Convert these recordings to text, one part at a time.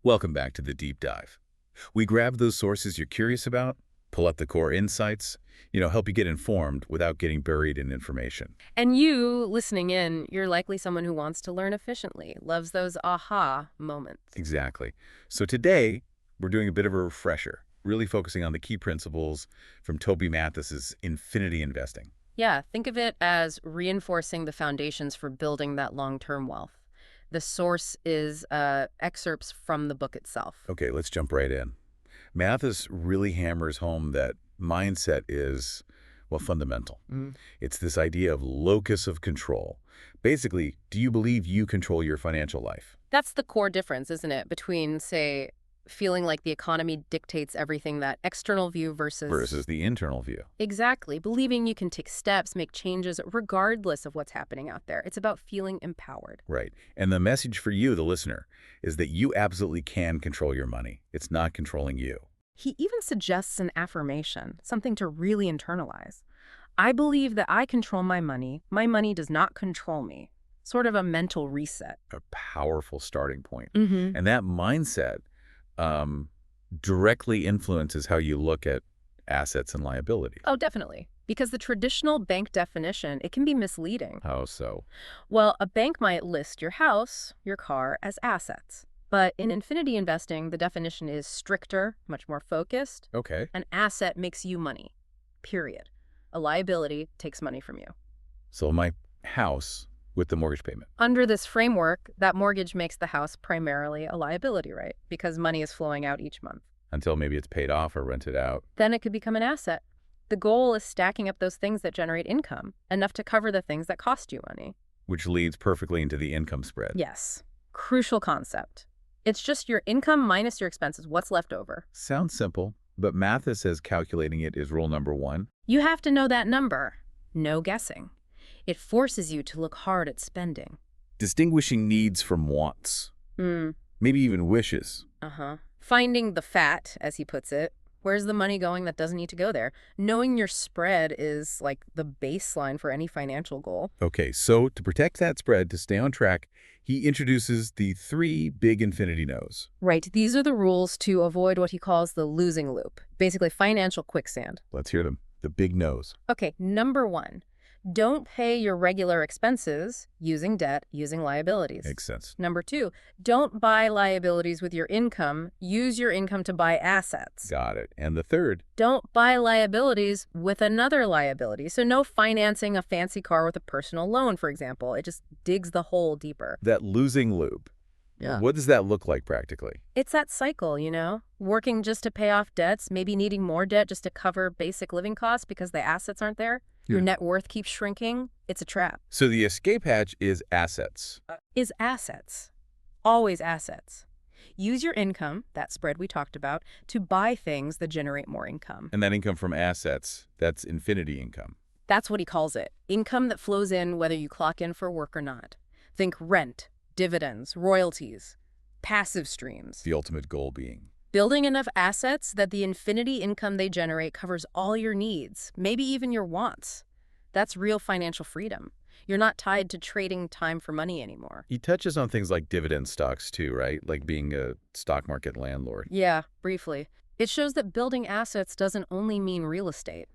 Welcome back to the deep dive. We grab those sources you're curious about, pull up the core insights, help you get informed without getting buried in information. And you, listening in, you're likely someone who wants to learn efficiently, loves those aha moments. Exactly. So today, we're doing a bit of a refresher, really focusing on the key principles from Toby Mathis's Infinity Investing. Yeah, think of it as reinforcing the foundations for building that long-term wealth. The source is excerpts from the book itself. Okay, let's jump right in. Mathis really hammers home that mindset is, well, fundamental. Mm. It's this idea of locus of control. Basically, do you believe you control your financial life? That's the core difference, isn't it, between, say, feeling like the economy dictates everything, that external view Versus the internal view. Exactly, believing you can take steps, make changes, regardless of what's happening out there. It's about feeling empowered. Right. And the message for you, the listener, is that you absolutely can control your money. It's not controlling you. He even suggests an affirmation, something to really internalize. I believe that I control my money does not control me. Sort of a mental reset. A powerful starting point. Mm-hmm. And that mindset directly influences how you look at assets and liabilities. Oh, definitely. Because the traditional bank definition, it can be misleading. How so? Well, a bank might list your house, your car as assets. But in infinity investing, the definition is stricter, much more focused. Okay. An asset makes you money, period. A liability takes money from you. So my house with the mortgage payment. Under this framework, that mortgage makes the house primarily a liability, right? Because money is flowing out each month. Until maybe it's paid off or rented out. Then it could become an asset. The goal is stacking up those things that generate income, enough to cover the things that cost you money. Which leads perfectly into the income spread. Yes. Crucial concept. It's just your income minus your expenses, what's left over. Sounds simple, but Mathis says calculating it is rule number one. You have to know that number. No guessing. It forces you to look hard at spending. Distinguishing needs from wants. Maybe even wishes. Finding the fat, as he puts it. Where's the money going that doesn't need to go there? Knowing your spread is like the baseline for any financial goal. Okay, so to protect that spread, to stay on track, he introduces the 3 big infinity no's. Right. These are the rules to avoid what he calls the losing loop, basically financial quicksand. Let's hear them. The big no's. Okay, number 1. Don't pay your regular expenses using debt, using liabilities. Makes sense. Number 2, don't buy liabilities with your income. Use your income to buy assets. Got it. And the third? Don't buy liabilities with another liability. So no financing a fancy car with a personal loan, for example. It just digs the hole deeper. That losing loop. Yeah. What does that look like practically? It's that cycle, working just to pay off debts, maybe needing more debt just to cover basic living costs because the assets aren't there. Your net worth keeps shrinking. It's a trap. So the escape hatch is assets. Is assets. Always assets. Use your income, that spread we talked about, to buy things that generate more income. And that income from assets, that's infinity income. That's what he calls it. Income that flows in whether you clock in for work or not. Think rent, dividends, royalties, passive streams. The ultimate goal being Building enough assets that the infinity income they generate covers all your needs, maybe even your wants. That's real financial freedom. You're not tied to trading time for money anymore. He touches on things like dividend stocks too, right? Like being a stock market landlord. Yeah, briefly. It shows that building assets doesn't only mean real estate.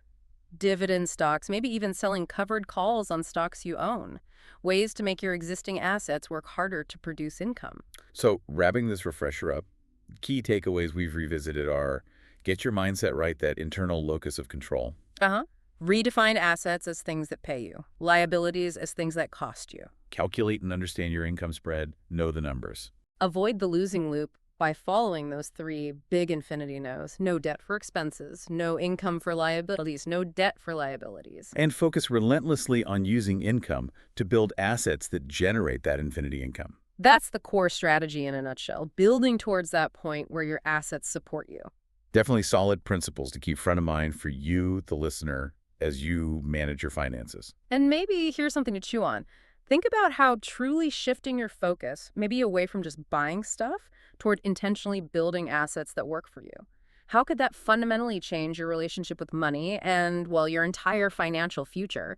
Dividend stocks, maybe even selling covered calls on stocks you own. Ways to make your existing assets work harder to produce income. So wrapping this refresher up, key takeaways we've revisited are get your mindset right, that internal locus of control. Redefine assets as things that pay you. Liabilities as things that cost you. Calculate and understand your income spread. Know the numbers. Avoid the losing loop by following those 3 big infinity no's. No debt for expenses, no income for liabilities, no debt for liabilities. And focus relentlessly on using income to build assets that generate that infinity income. That's the core strategy in a nutshell, building towards that point where your assets support you. Definitely solid principles to keep front of mind for you, the listener, as you manage your finances. And maybe here's something to chew on. Think about how truly shifting your focus, maybe away from just buying stuff, toward intentionally building assets that work for you. How could that fundamentally change your relationship with money and, well, your entire financial future?